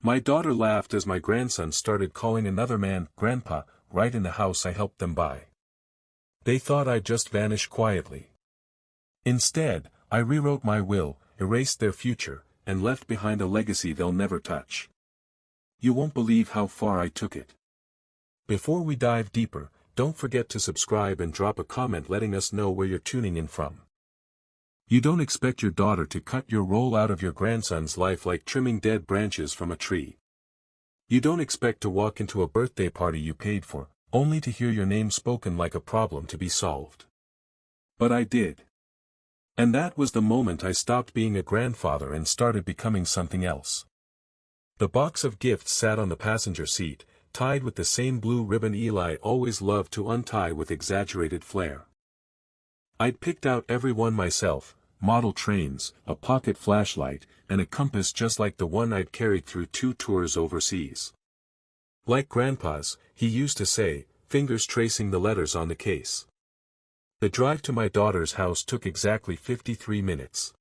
My daughter laughed as my grandson started calling another man Grandpa, right in the house I helped them buy. They thought I'd just vanish quietly. Instead, I rewrote my will, erased their future, and left behind a legacy they'll never touch. You won't believe how far I took it. Before we dive deeper, don't forget to subscribe and drop a comment letting us know where you're tuning in from. You don't expect your daughter to cut your role out of your grandson's life like trimming dead branches from a tree. You don't expect to walk into a birthday party you paid for, only to hear your name spoken like a problem to be solved. But I did. And that was the moment I stopped being a grandfather and started becoming something else. The box of gifts sat on the passenger seat, tied with the same blue ribbon Eli always loved to untie with exaggerated flair. I'd picked out every one myself, model trains, a pocket flashlight, and a compass just like the one I'd carried through 2 tours overseas. Like Grandpa's, he used to say, fingers tracing the letters on the case. The drive to my daughter's house took exactly 53 minutes.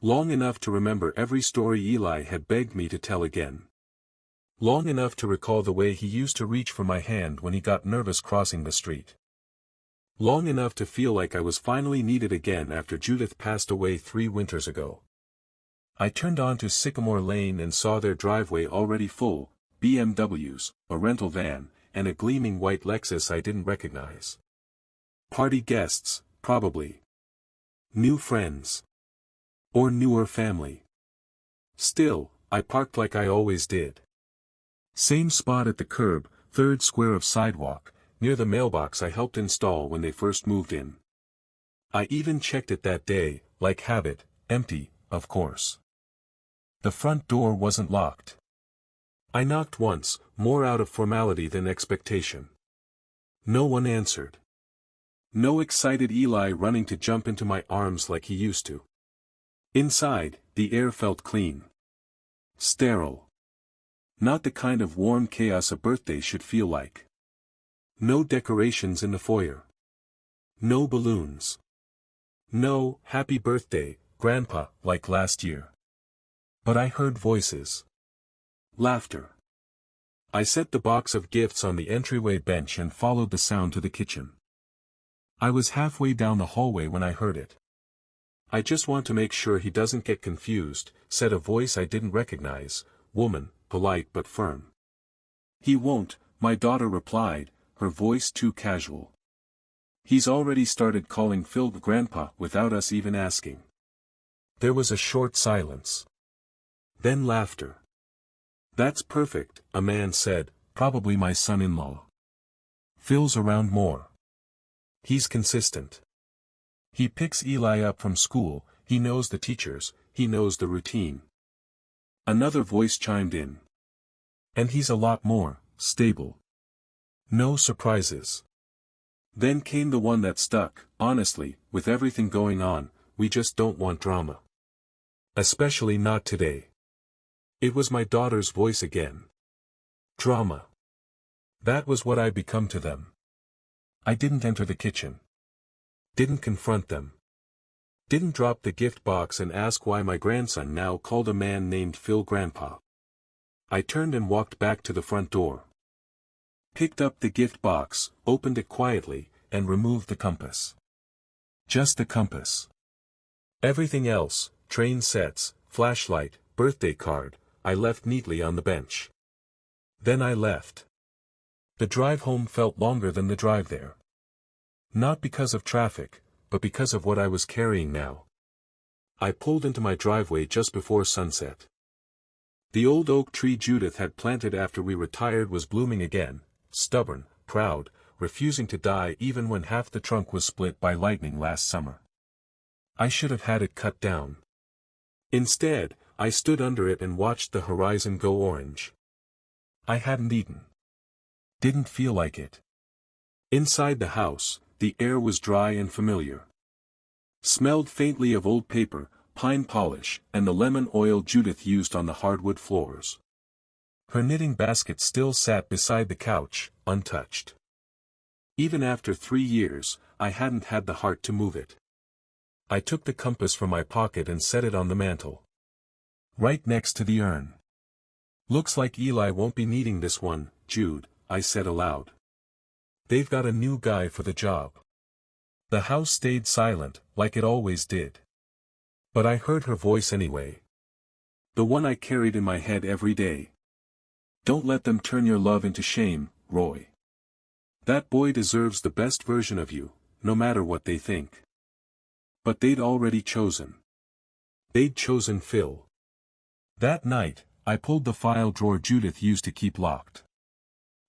Long enough to remember every story Eli had begged me to tell again. Long enough to recall the way he used to reach for my hand when he got nervous crossing the street. Long enough to feel like I was finally needed again after Judith passed away 3 winters ago. I turned onto Sycamore Lane and saw their driveway already full, BMWs, a rental van, and a gleaming white Lexus I didn't recognize. Party guests, probably. New friends. Or newer family. Still, I parked like I always did. Same spot at the curb, 3rd square of sidewalk, near the mailbox I helped install when they first moved in. I even checked it that day, like habit, empty, of course. The front door wasn't locked. I knocked once, more out of formality than expectation. No one answered. No excited Eli running to jump into my arms like he used to. Inside, the air felt clean. Sterile. Not the kind of warm chaos a birthday should feel like. No decorations in the foyer. No balloons. No, happy birthday, Grandpa, like last year. But I heard voices. Laughter. I set the box of gifts on the entryway bench and followed the sound to the kitchen. I was halfway down the hallway when I heard it. I just want to make sure he doesn't get confused, said a voice I didn't recognize, woman, polite but firm. He won't, my daughter replied, her voice too casual. He's already started calling Phil Grandpa without us even asking. There was a short silence. Then laughter. That's perfect, a man said, probably my son-in-law. Phil's around more. He's consistent. He picks Eli up from school, he knows the teachers, he knows the routine. Another voice chimed in. And he's a lot more stable. No surprises. Then came the one that stuck, honestly, with everything going on, we just don't want drama. Especially not today. It was my daughter's voice again. Drama. That was what I'd become to them. I didn't enter the kitchen. Didn't confront them. Didn't drop the gift box and ask why my grandson now called a man named Phil Grandpa. I turned and walked back to the front door. Picked up the gift box, opened it quietly, and removed the compass. Just the compass. Everything else, train sets, flashlight, birthday card, I left neatly on the bench. Then I left. The drive home felt longer than the drive there. Not because of traffic, but because of what I was carrying now. I pulled into my driveway just before sunset. The old oak tree Judith had planted after we retired was blooming again, stubborn, proud, refusing to die even when half the trunk was split by lightning last summer. I should have had it cut down. Instead, I stood under it and watched the horizon go orange. I hadn't eaten. Didn't feel like it. Inside the house, the air was dry and familiar. Smelled faintly of old paper, pine polish, and the lemon oil Judith used on the hardwood floors. Her knitting basket still sat beside the couch, untouched. Even after 3 years, I hadn't had the heart to move it. I took the compass from my pocket and set it on the mantel. Right next to the urn. Looks like Eli won't be needing this one, Jude, I said aloud. They've got a new guy for the job. The house stayed silent, like it always did. But I heard her voice anyway. The one I carried in my head every day. Don't let them turn your love into shame, Roy. That boy deserves the best version of you, no matter what they think. But they'd already chosen. They'd chosen Phil. That night, I pulled the file drawer Judith used to keep locked.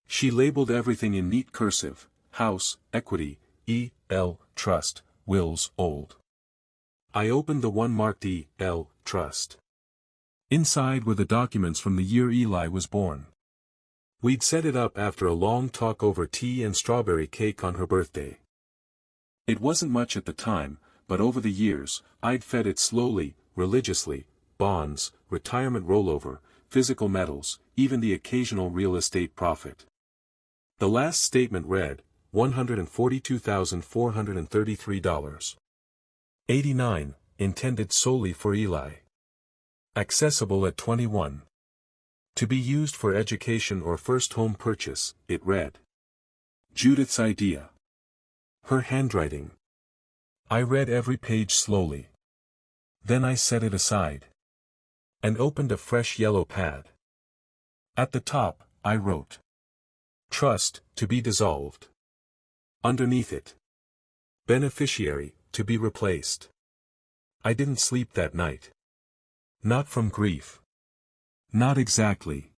She labeled everything in neat cursive: house, equity, E.L., trust, wills, old. I opened the one marked E.L., trust. Inside were the documents from the year Eli was born. We'd set it up after a long talk over tea and strawberry cake on her birthday. It wasn't much at the time, but over the years, I'd fed it slowly, religiously: bonds, retirement rollover, physical metals, even the occasional real estate profit. The last statement read, $142,433.89, intended solely for Eli. Accessible at 21. To be used for education or first home purchase, it read. Judith's idea. Her handwriting. I read every page slowly. Then I set it aside. And opened a fresh yellow pad. At the top, I wrote. Trust, to be dissolved. Underneath it. Beneficiary, to be replaced. I didn't sleep that night. Not from grief. Not exactly.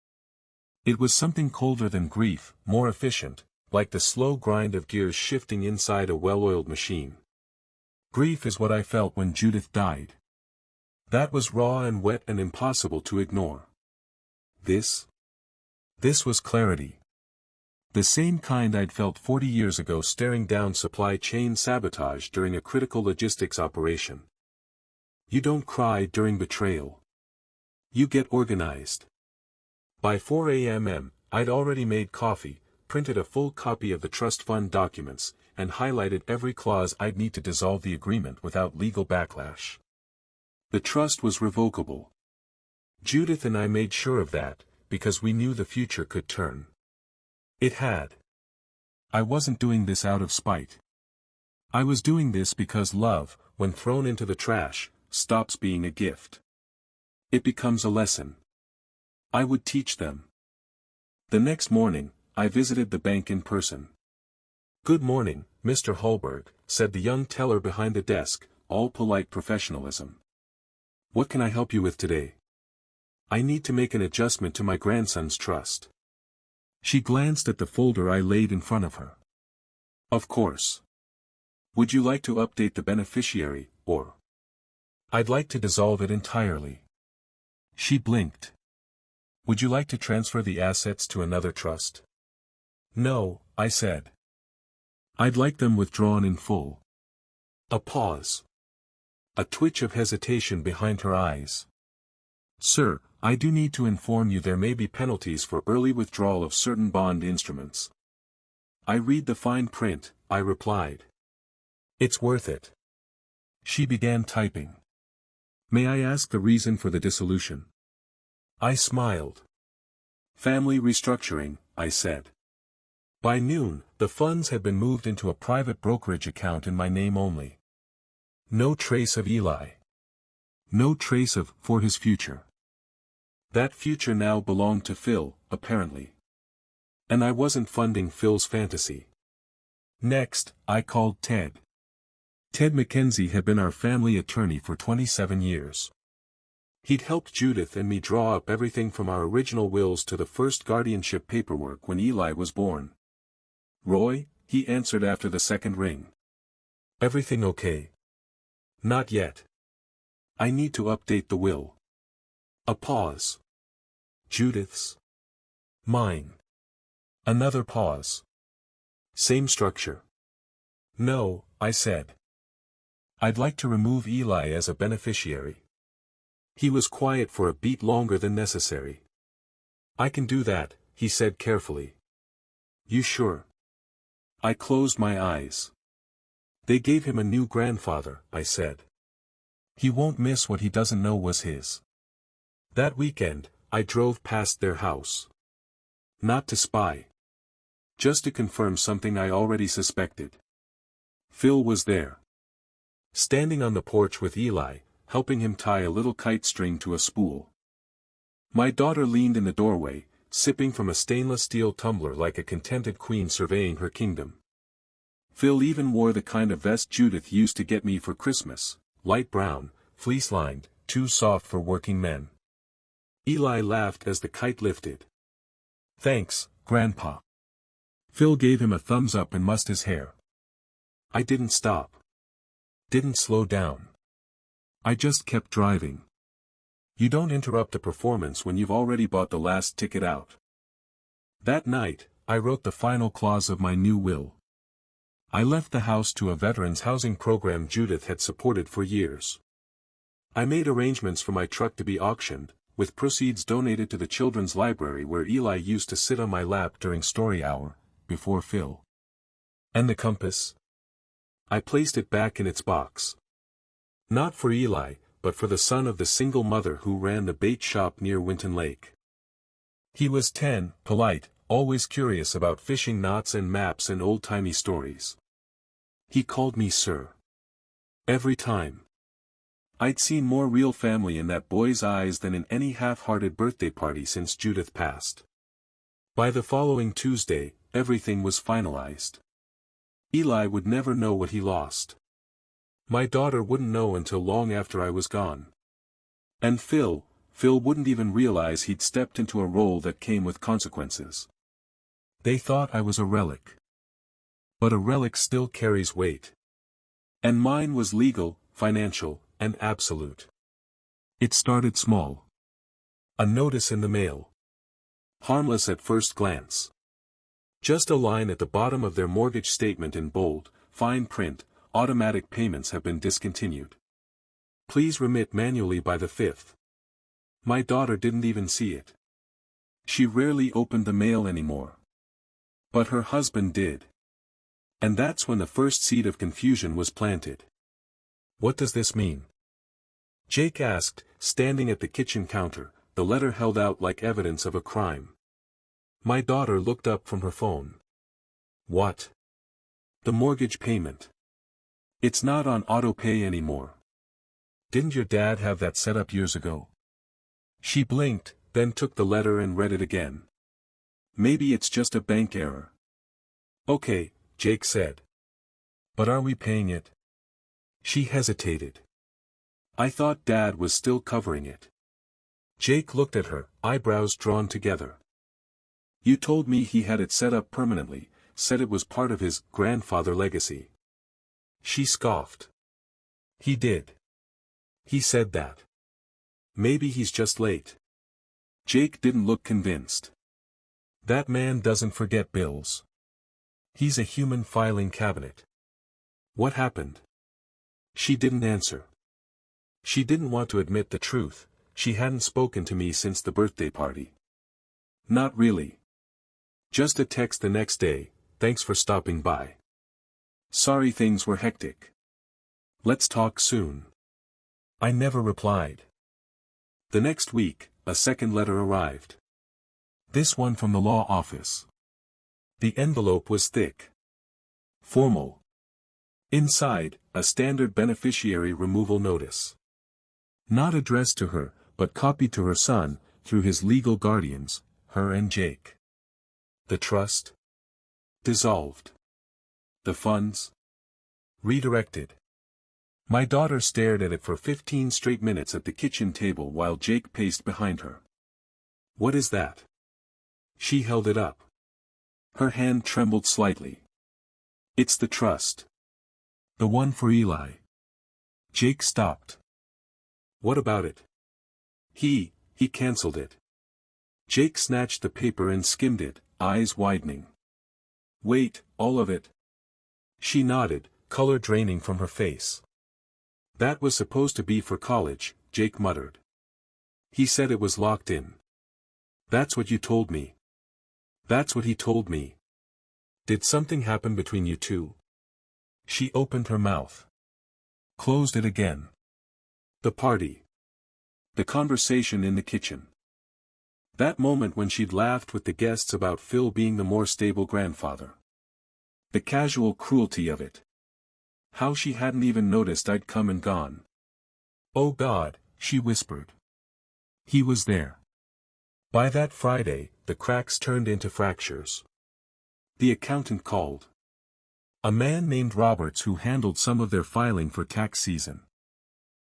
It was something colder than grief, more efficient, like the slow grind of gears shifting inside a well-oiled machine. Grief is what I felt when Judith died. That was raw and wet and impossible to ignore. This was clarity. The same kind I'd felt 40 years ago staring down supply chain sabotage during a critical logistics operation. You don't cry during betrayal. You get organized. By 4 a.m., I'd already made coffee, printed a full copy of the trust fund documents, and highlighted every clause I'd need to dissolve the agreement without legal backlash. The trust was revocable. Judith and I made sure of that, because we knew the future could turn. It had. I wasn't doing this out of spite. I was doing this because love, when thrown into the trash, stops being a gift. It becomes a lesson. I would teach them. The next morning, I visited the bank in person. Good morning, Mr. Hallberg, said the young teller behind the desk, all polite professionalism. What can I help you with today? I need to make an adjustment to my grandson's trust. She glanced at the folder I laid in front of her. Of course. Would you like to update the beneficiary, or? I'd like to dissolve it entirely. She blinked. Would you like to transfer the assets to another trust? No, I said. I'd like them withdrawn in full. A pause. A twitch of hesitation behind her eyes. Sir, I do need to inform you there may be penalties for early withdrawal of certain bond instruments. I read the fine print, I replied. It's worth it. She began typing. May I ask the reason for the dissolution? I smiled. Family restructuring, I said. By noon, the funds had been moved into a private brokerage account in my name only. No trace of Eli. No trace of, for his future. That future now belonged to Phil, apparently. And I wasn't funding Phil's fantasy. Next, I called Ted. Ted Mackenzie had been our family attorney for 27 years. He'd helped Judith and me draw up everything from our original wills to the first guardianship paperwork when Eli was born. Roy, he answered after the second ring. Everything okay? Not yet. I need to update the will. A pause. Judith's. Mine. Another pause. Same structure. No, I said. I'd like to remove Eli as a beneficiary. He was quiet for a beat longer than necessary. I can do that, he said carefully. You sure? I closed my eyes. They gave him a new grandfather, I said. He won't miss what he doesn't know was his. That weekend, I drove past their house. Not to spy. Just to confirm something I already suspected. Phil was there. Standing on the porch with Eli, helping him tie a little kite string to a spool. My daughter leaned in the doorway, sipping from a stainless steel tumbler like a contented queen surveying her kingdom. Phil even wore the kind of vest Judith used to get me for Christmas, light brown, fleece-lined, too soft for working men. Eli laughed as the kite lifted. "Thanks, Grandpa." Phil gave him a thumbs up and mussed his hair. I didn't stop. Didn't slow down. I just kept driving. You don't interrupt a performance when you've already bought the last ticket out. That night, I wrote the final clause of my new will. I left the house to a veterans housing program Judith had supported for years. I made arrangements for my truck to be auctioned, with proceeds donated to the children's library where Eli used to sit on my lap during story hour, before Phil. And the compass? I placed it back in its box. Not for Eli, but for the son of the single mother who ran the bait shop near Winton Lake. He was 10, polite, always curious about fishing knots and maps and old-timey stories. He called me sir. Every time. I'd seen more real family in that boy's eyes than in any half-hearted birthday party since Judith passed. By the following Tuesday, everything was finalized. Eli would never know what he lost. My daughter wouldn't know until long after I was gone. And Phil wouldn't even realize he'd stepped into a role that came with consequences. They thought I was a relic. But a relic still carries weight. And mine was legal, financial, and absolute. It started small. A notice in the mail. Harmless at first glance. Just a line at the bottom of their mortgage statement in bold, fine print: automatic payments have been discontinued. Please remit manually by the 5th. My daughter didn't even see it. She rarely opened the mail anymore. But her husband did. And that's when the first seed of confusion was planted. What does this mean? Jake asked, standing at the kitchen counter, the letter held out like evidence of a crime. My daughter looked up from her phone. What? The mortgage payment. It's not on auto pay anymore. Didn't your dad have that set up years ago? She blinked, then took the letter and read it again. Maybe it's just a bank error. Okay, Jake said. But are we paying it? She hesitated. I thought Dad was still covering it. Jake looked at her, eyebrows drawn together. You told me he had it set up permanently, said it was part of his grandfather legacy. She scoffed. He did. He said that. Maybe he's just late. Jake didn't look convinced. That man doesn't forget bills. He's a human filing cabinet. What happened? She didn't answer. She didn't want to admit the truth. She hadn't spoken to me since the birthday party. Not really. Just a text the next day: thanks for stopping by. Sorry things were hectic. Let's talk soon. I never replied. The next week, a second letter arrived. This one from the law office. The envelope was thick. Formal. Inside, a standard beneficiary removal notice. Not addressed to her, but copied to her son, through his legal guardians, her and Jake. The trust? Dissolved. The funds? Redirected. My daughter stared at it for 15 straight minutes at the kitchen table while Jake paced behind her. What is that? She held it up. Her hand trembled slightly. It's the trust. The one for Eli. Jake stopped. What about it? He cancelled it. Jake snatched the paper and skimmed it, eyes widening. Wait, all of it? She nodded, color draining from her face. That was supposed to be for college, Jake muttered. He said it was locked in. That's what you told me. That's what he told me. Did something happen between you two? She opened her mouth. Closed it again. The party. The conversation in the kitchen. That moment when she'd laughed with the guests about Phil being the more stable grandfather. The casual cruelty of it. How she hadn't even noticed I'd come and gone. "Oh God," she whispered. He was there. By that Friday, the cracks turned into fractures. The accountant called. A man named Roberts who handled some of their filing for tax season.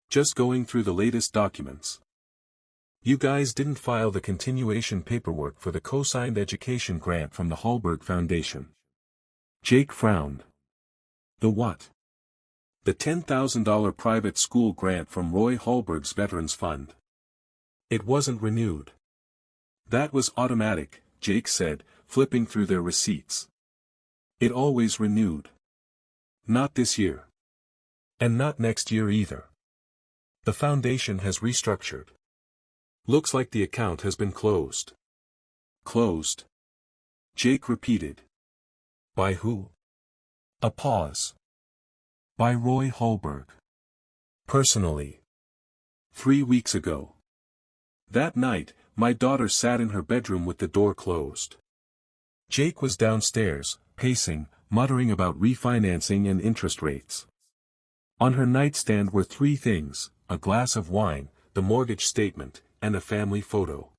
"Just going through the latest documents. You guys didn't file the continuation paperwork for the co-signed education grant from the Hallberg Foundation." Jake frowned. "The what?" "The $10,000 private school grant from Roy Hallberg's Veterans Fund. It wasn't renewed." "That was automatic," Jake said, flipping through their receipts. "It always renewed. Not this year. And not next year either. The foundation has restructured. Looks like the account has been closed." "Closed?" Jake repeated. "By who?" A pause. "By Roy Hallberg. Personally. 3 weeks ago. That night, my daughter sat in her bedroom with the door closed. Jake was downstairs, pacing, muttering about refinancing and interest rates. On her nightstand were 3 things, a glass of wine, the mortgage statement, and a family photo.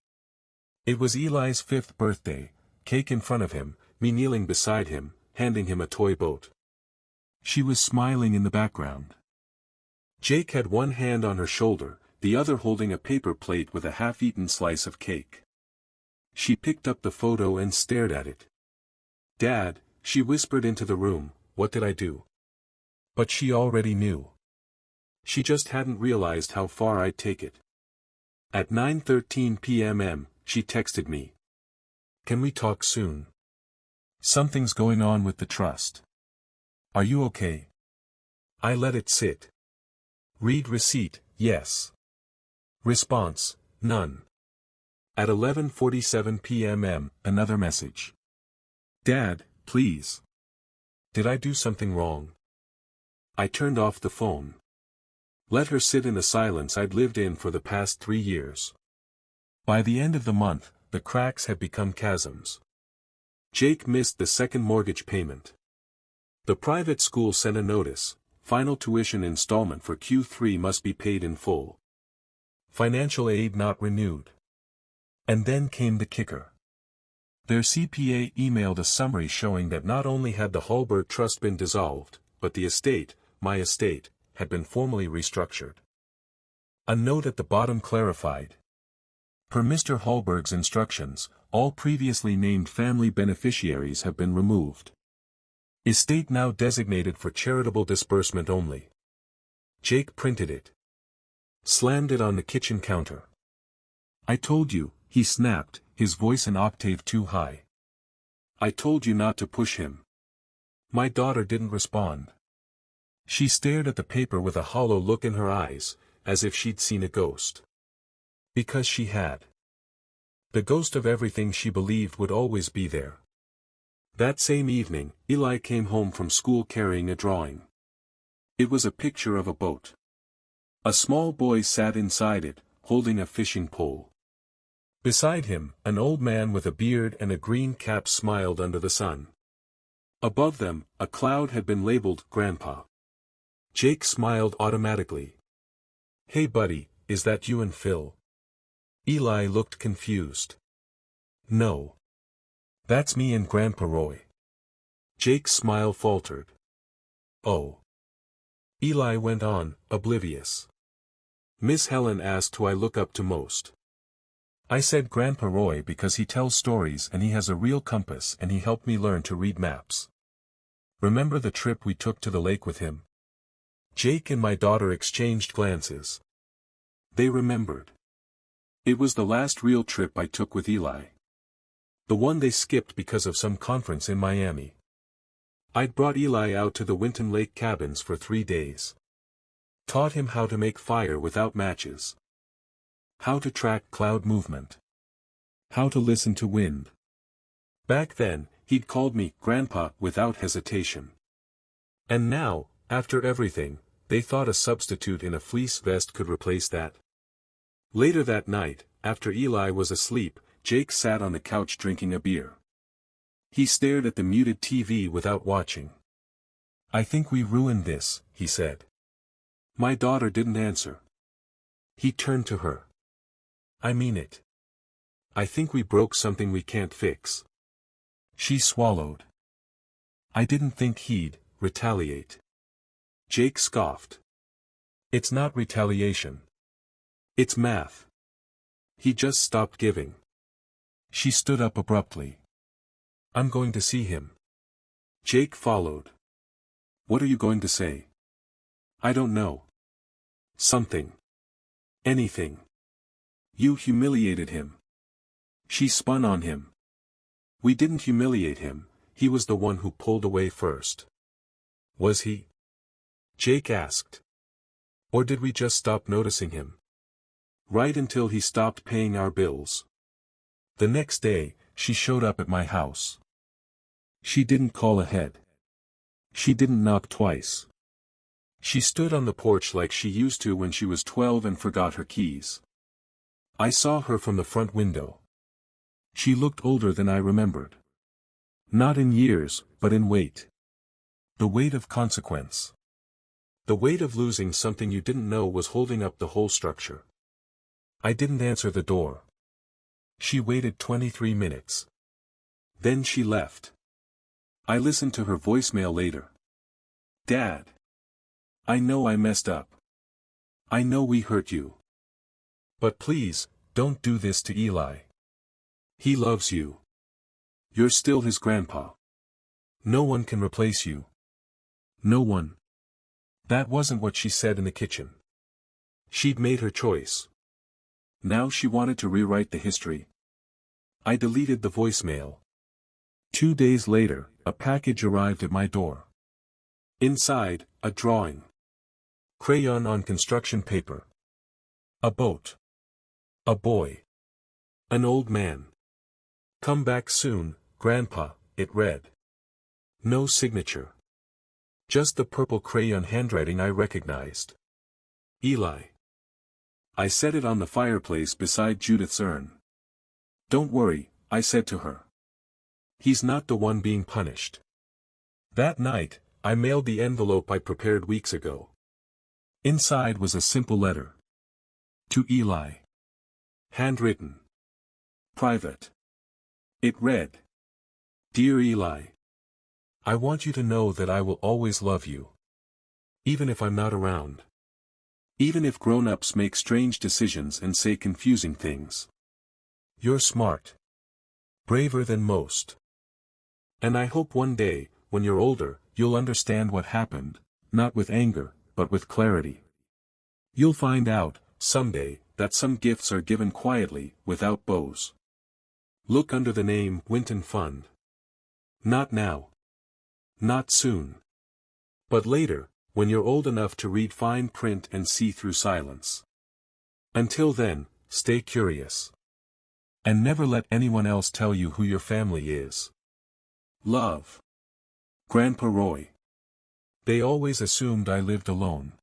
It was Eli's 5th birthday, cake in front of him, me kneeling beside him, handing him a toy boat. She was smiling in the background. Jake had one hand on her shoulder, the other holding a paper plate with a half-eaten slice of cake. She picked up the photo and stared at it. "Dad," she whispered into the room, "what did I do?" But she already knew. She just hadn't realized how far I'd take it. At 9:13 p.m. she texted me. "Can we talk soon? Something's going on with the trust. Are you okay?" I let it sit. Read receipt, yes. Response, none. At 11:47 p.m. another message. "Dad, please. Did I do something wrong?" I turned off the phone. Let her sit in the silence I'd lived in for the past 3 years. By the end of the month, the cracks had become chasms. Jake missed the second mortgage payment. The private school sent a notice, final tuition installment for Q3 must be paid in full. Financial aid not renewed. And then came the kicker. Their CPA emailed a summary showing that not only had the Hallberg Trust been dissolved, but the estate, my estate, had been formally restructured. A note at the bottom clarified. Per Mr. Hallberg's instructions, all previously named family beneficiaries have been removed. Estate now designated for charitable disbursement only. Jake printed it. Slammed it on the kitchen counter. "I told you," he snapped, his voice an octave too high. "I told you not to push him." My daughter didn't respond. She stared at the paper with a hollow look in her eyes, as if she'd seen a ghost. Because she had. The ghost of everything she believed would always be there. That same evening, Eli came home from school carrying a drawing. It was a picture of a boat. A small boy sat inside it, holding a fishing pole. Beside him, an old man with a beard and a green cap smiled under the sun. Above them, a cloud had been labeled Grandpa. Jake smiled automatically. "Hey buddy, is that you and Phil?" Eli looked confused. "No. That's me and Grandpa Roy." Jake's smile faltered. "Oh." Eli went on, oblivious. "Miss Helen asked who I look up to most. I said Grandpa Roy because he tells stories and he has a real compass and he helped me learn to read maps. Remember the trip we took to the lake with him?" Jake and my daughter exchanged glances. They remembered. It was the last real trip I took with Eli. The one they skipped because of some conference in Miami. I'd brought Eli out to the Winton Lake cabins for 3 days. Taught him how to make fire without matches. How to track cloud movement. How to listen to wind. Back then, he'd called me Grandpa without hesitation. And now, after everything, they thought a substitute in a fleece vest could replace that. Later that night, after Eli was asleep, Jake sat on the couch drinking a beer. He stared at the muted TV without watching. "I think we ruined this," he said. My daughter didn't answer. He turned to her. "I mean it. I think we broke something we can't fix." She swallowed. "I didn't think he'd retaliate." Jake scoffed. "It's not retaliation. It's math. He just stopped giving." She stood up abruptly. "I'm going to see him." Jake followed. "What are you going to say?" "I don't know. Something. Anything. You humiliated him." She spun on him. "We didn't humiliate him, he was the one who pulled away first." "Was he?" Jake asked. "Or did we just stop noticing him?" "Right until he stopped paying our bills." The next day, she showed up at my house. She didn't call ahead. She didn't knock twice. She stood on the porch like she used to when she was 12 and forgot her keys. I saw her from the front window. She looked older than I remembered. Not in years, but in weight. The weight of consequence. The weight of losing something you didn't know was holding up the whole structure. I didn't answer the door. She waited 23 minutes. Then she left. I listened to her voicemail later. "Dad. I know I messed up. I know we hurt you. But please, don't do this to Eli. He loves you. You're still his grandpa. No one can replace you. No one." That wasn't what she said in the kitchen. She'd made her choice. Now she wanted to rewrite the history. I deleted the voicemail. 2 days later, a package arrived at my door. Inside, a drawing. Crayon on construction paper. A boat. A boy. An old man. "Come back soon, Grandpa," it read. No signature. Just the purple crayon handwriting I recognized. Eli. I set it on the fireplace beside Judith's urn. "Don't worry," I said to her. "He's not the one being punished." That night, I mailed the envelope I prepared weeks ago. Inside was a simple letter. To Eli. Handwritten. Private. It read. "Dear Eli. I want you to know that I will always love you. Even if I'm not around. Even if grown-ups make strange decisions and say confusing things. You're smart. Braver than most. And I hope one day, when you're older, you'll understand what happened, not with anger, but with clarity. You'll find out, someday, that some gifts are given quietly, without bows. Look under the name Winton Fund. Not now. Not soon. But later, when you're old enough to read fine print and see through silence. Until then, stay curious. And never let anyone else tell you who your family is. Love. Grandpa Roy." They always assumed I lived alone.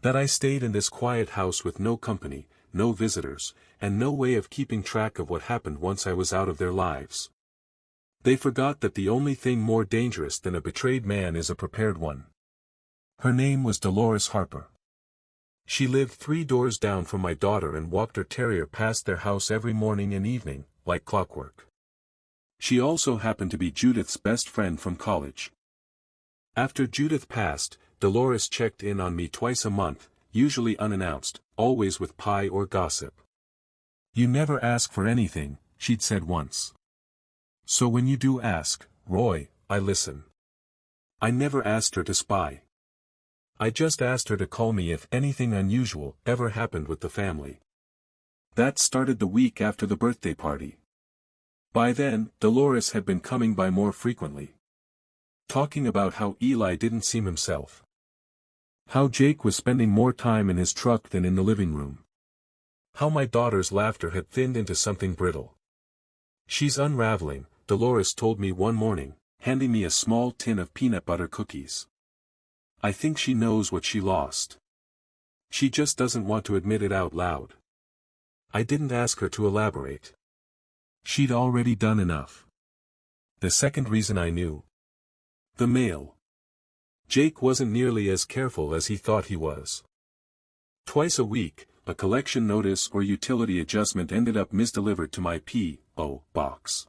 That I stayed in this quiet house with no company, no visitors, and no way of keeping track of what happened once I was out of their lives. They forgot that the only thing more dangerous than a betrayed man is a prepared one. Her name was Dolores Harper. She lived 3 doors down from my daughter and walked her terrier past their house every morning and evening, like clockwork. She also happened to be Judith's best friend from college. After Judith passed, Dolores checked in on me twice a month, usually unannounced, always with pie or gossip. "You never ask for anything," she'd said once. "So when you do ask, Roy, I listen." I never asked her to spy. I just asked her to call me if anything unusual ever happened with the family. That started the week after the birthday party. By then, Dolores had been coming by more frequently. Talking about how Eli didn't seem himself. How Jake was spending more time in his truck than in the living room. How my daughter's laughter had thinned into something brittle. "She's unraveling," Dolores told me one morning, handing me a small tin of peanut butter cookies. "I think she knows what she lost. She just doesn't want to admit it out loud." I didn't ask her to elaborate. She'd already done enough. The second reason I knew. The mail. Jake wasn't nearly as careful as he thought he was. Twice a week, a collection notice or utility adjustment ended up misdelivered to my P.O. box.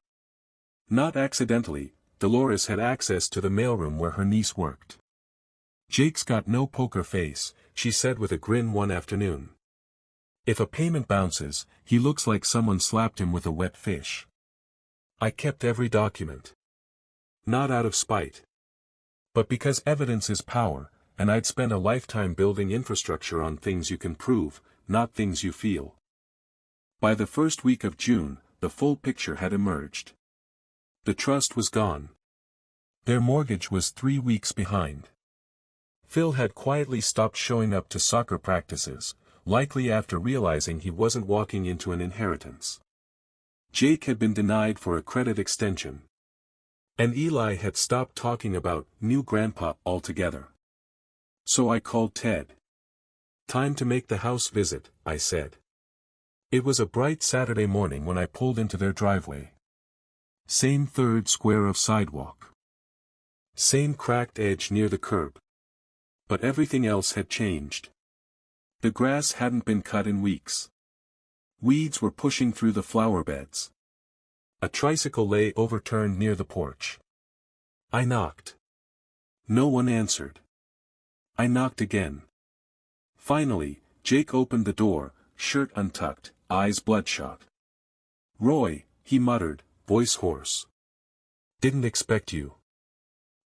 Not accidentally, Dolores had access to the mailroom where her niece worked. "Jake's got no poker face," she said with a grin one afternoon. "If a payment bounces, he looks like someone slapped him with a wet fish." I kept every document. Not out of spite. But because evidence is power, and I'd spent a lifetime building infrastructure on things you can prove, not things you feel. By the first week of June, the full picture had emerged. The trust was gone. Their mortgage was 3 weeks behind. Phil had quietly stopped showing up to soccer practices, likely after realizing he wasn't walking into an inheritance. Jake had been denied for a credit extension. And Eli had stopped talking about new grandpa altogether. So I called Ted. "Time to make the house visit," I said. It was a bright Saturday morning when I pulled into their driveway. Same third square of sidewalk. Same cracked edge near the curb. But everything else had changed. The grass hadn't been cut in weeks. Weeds were pushing through the flower beds. A tricycle lay overturned near the porch. I knocked. No one answered. I knocked again. Finally, Jake opened the door, shirt untucked, eyes bloodshot. "Roy," he muttered, voice hoarse. "Didn't expect you."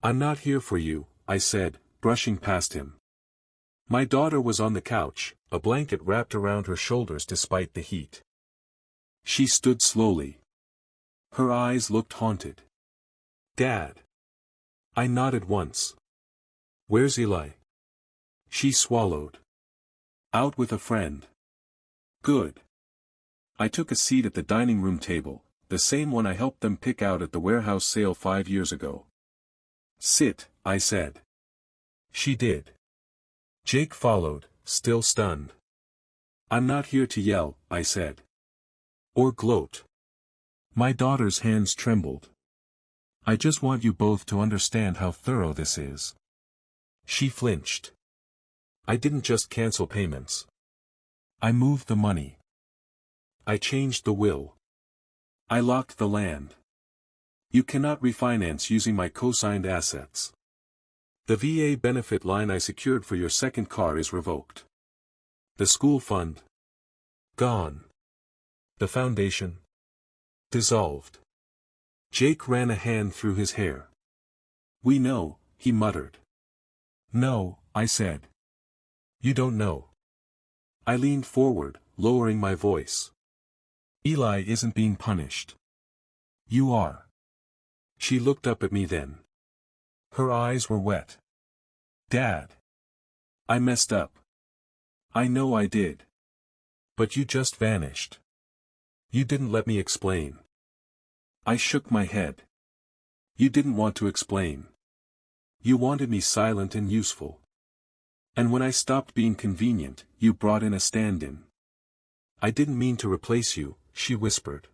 "I'm not here for you," I said, brushing past him. My daughter was on the couch, a blanket wrapped around her shoulders despite the heat. She stood slowly. Her eyes looked haunted. "Dad." I nodded once. "Where's Eli?" She swallowed. "Out with a friend." "Good." I took a seat at the dining room table, the same one I helped them pick out at the warehouse sale 5 years ago. "Sit," I said. She did. Jake followed, still stunned. "I'm not here to yell," I said. "Or gloat." My daughter's hands trembled. "I just want you both to understand how thorough this is." She flinched. "I didn't just cancel payments. I moved the money. I changed the will. I locked the land. You cannot refinance using my co-signed assets. The VA benefit line I secured for your second car is revoked. The school fund? Gone. The foundation? Dissolved." Jake ran a hand through his hair. "We know," he muttered. "No," I said. "You don't know." I leaned forward, lowering my voice. "Eli isn't being punished. You are." She looked up at me then. Her eyes were wet. "Dad. I messed up. I know I did. But you just vanished. You didn't let me explain." I shook my head. "You didn't want to explain. You wanted me silent and useful. And when I stopped being convenient, you brought in a stand-in." "I didn't mean to replace you," she whispered.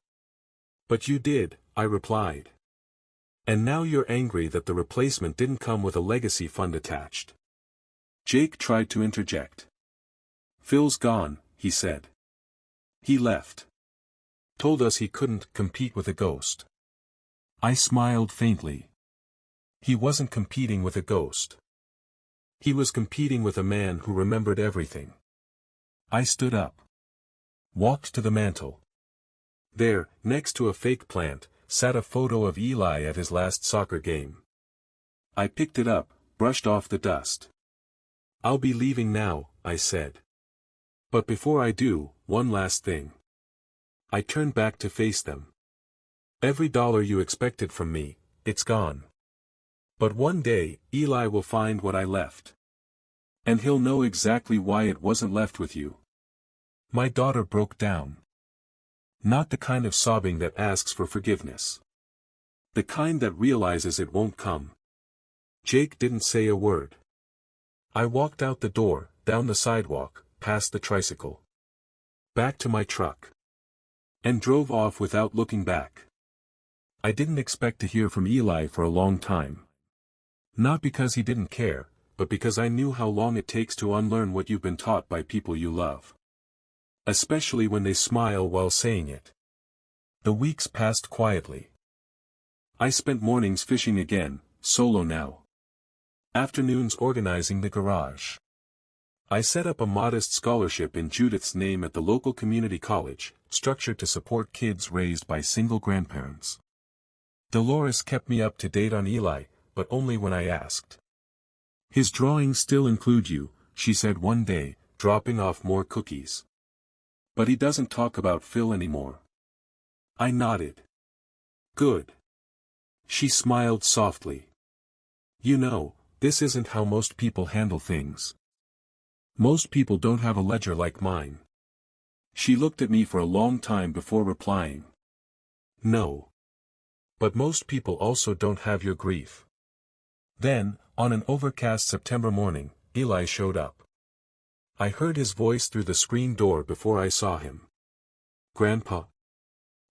"But you did," I replied. "And now you're angry that the replacement didn't come with a legacy fund attached." Jake tried to interject. "Phil's gone," he said. "He left. Told us he couldn't compete with a ghost." I smiled faintly. He wasn't competing with a ghost. He was competing with a man who remembered everything. I stood up. Walked to the mantel. There, next to a fake plant, sat a photo of Eli at his last soccer game. I picked it up, brushed off the dust. "I'll be leaving now," I said. "But before I do, one last thing." I turned back to face them. "Every dollar you expected from me, it's gone. But one day, Eli will find what I left. And he'll know exactly why it wasn't left with you." My daughter broke down. Not the kind of sobbing that asks for forgiveness. The kind that realizes it won't come. Jake didn't say a word. I walked out the door, down the sidewalk, past the tricycle. Back to my truck. and drove off without looking back. I didn't expect to hear from Eli for a long time. Not because he didn't care, but because I knew how long it takes to unlearn what you've been taught by people you love. Especially when they smile while saying it. The weeks passed quietly. I spent mornings fishing again, solo now. Afternoons organizing the garage. I set up a modest scholarship in Judith's name at the local community college, structured to support kids raised by single grandparents. Dolores kept me up to date on Eli, but only when I asked. His drawings still include you, she said one day, dropping off more cookies. But he doesn't talk about Phil anymore. I nodded. Good. She smiled softly. You know, this isn't how most people handle things. Most people don't have a ledger like mine. She looked at me for a long time before replying. No. But most people also don't have your grief. Then, on an overcast September morning, Eli showed up. I heard his voice through the screen door before I saw him. Grandpa.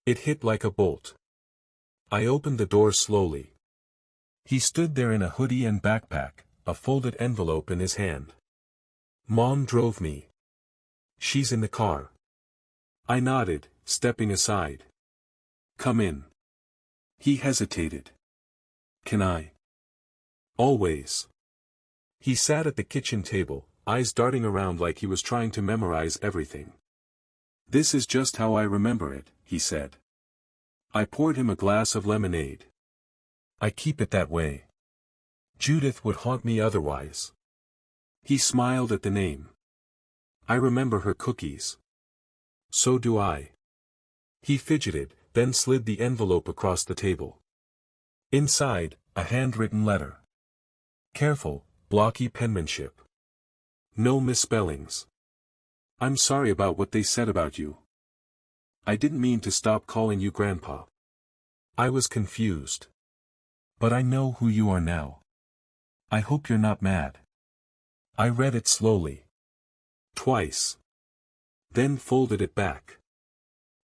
It hit like a bolt. I opened the door slowly. He stood there in a hoodie and backpack, a folded envelope in his hand. Mom drove me. She's in the car. I nodded, stepping aside. Come in. He hesitated. Can I? Always. He sat at the kitchen table, eyes darting around like he was trying to memorize everything. This is just how I remember it, he said. I poured him a glass of lemonade. I keep it that way. Judith would haunt me otherwise. He smiled at the name. I remember her cookies. So do I. He fidgeted, then slid the envelope across the table. Inside, a handwritten letter. Careful, blocky penmanship. No misspellings. I'm sorry about what they said about you. I didn't mean to stop calling you Grandpa. I was confused. But I know who you are now. I hope you're not mad. I read it slowly. Twice. Then folded it back.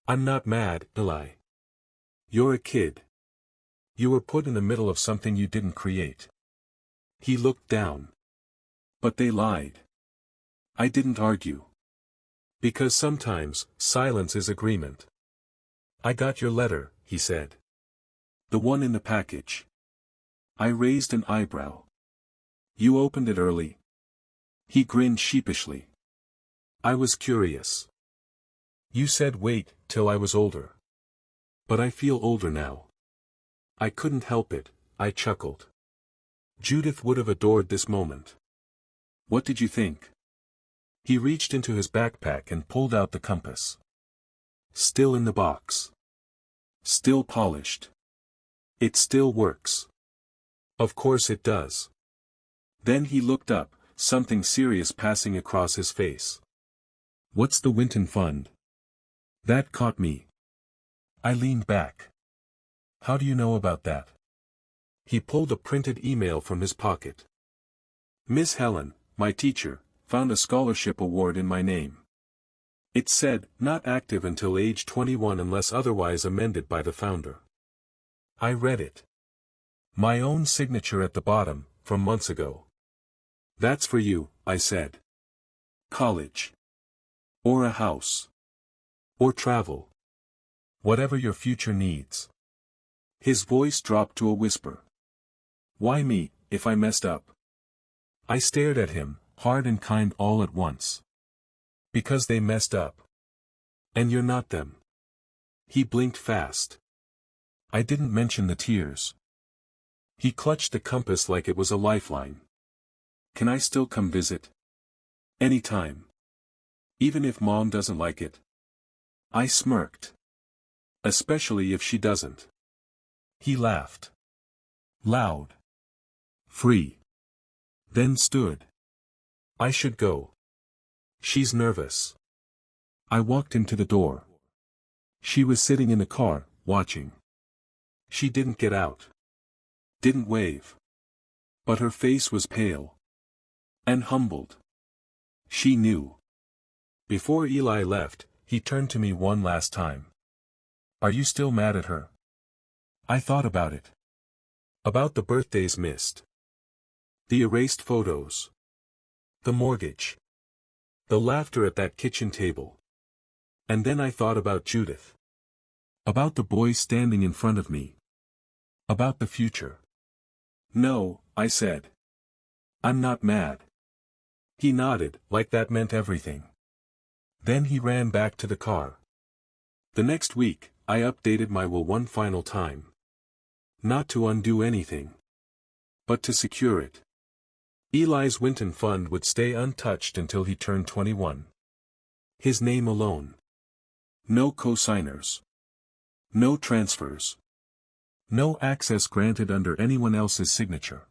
I'm not mad, Eli. You're a kid. You were put in the middle of something you didn't create. He looked down. But they lied. I didn't argue. Because sometimes, silence is agreement. I got your letter, he said. The one in the package. I raised an eyebrow. You opened it early? He grinned sheepishly. I was curious. You said wait till I was older. But I feel older now. I couldn't help it, I chuckled. Judith would have adored this moment. What did you think? He reached into his backpack and pulled out the compass. Still in the box. Still polished. It still works. Of course it does. Then he looked up, something serious passing across his face. What's the Winton Fund? That caught me. I leaned back. How do you know about that? He pulled a printed email from his pocket. Miss Helen, my teacher, found a scholarship award in my name. It said, not active until age 21 unless otherwise amended by the founder. I read it. My own signature at the bottom, from months ago. That's for you, I said. College. Or a house. Or travel. Whatever your future needs. His voice dropped to a whisper. Why me, if I messed up? I stared at him, hard and kind all at once. Because they messed up. And you're not them. He blinked fast. I didn't mention the tears. He clutched the compass like it was a lifeline. Can I still come visit? Anytime. Even if Mom doesn't like it. I smirked. Especially if she doesn't. He laughed. Loud. Free. Then stood. I should go. She's nervous. I walked him to the door. She was sitting in the car, watching. She didn't get out. Didn't wave. But her face was pale. And humbled. She knew. Before Eli left, he turned to me one last time. Are you still mad at her? I thought about it. About the birthdays missed. The erased photos. The mortgage. The laughter at that kitchen table. And then I thought about Judith. About the boy standing in front of me. About the future. No, I said. I'm not mad. He nodded, like that meant everything. Then he ran back to the car. The next week, I updated my will one final time. Not to undo anything, but to secure it. Eli's Winton fund would stay untouched until he turned 21. His name alone. No co-signers. No transfers. No access granted under anyone else's signature.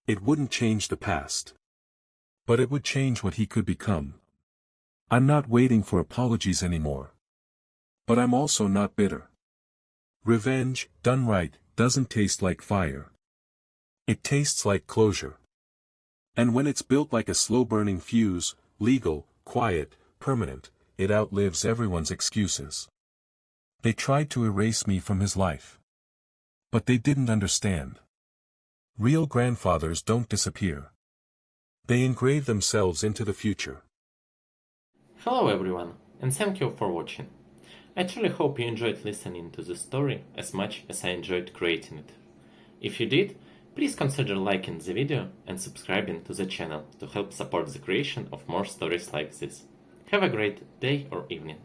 It wouldn't change the past. But it would change what he could become. I'm not waiting for apologies anymore. But I'm also not bitter. Revenge, done right, doesn't taste like fire. It tastes like closure. And when it's built like a slow-burning fuse, legal, quiet, permanent, it outlives everyone's excuses. They tried to erase me from his life. But they didn't understand. Real grandfathers don't disappear. They engrave themselves into the future. Hello everyone, and thank you for watching. I truly hope you enjoyed listening to this story as much as I enjoyed creating it. If you did, please consider liking the video and subscribing to the channel to help support the creation of more stories like this. Have a great day or evening.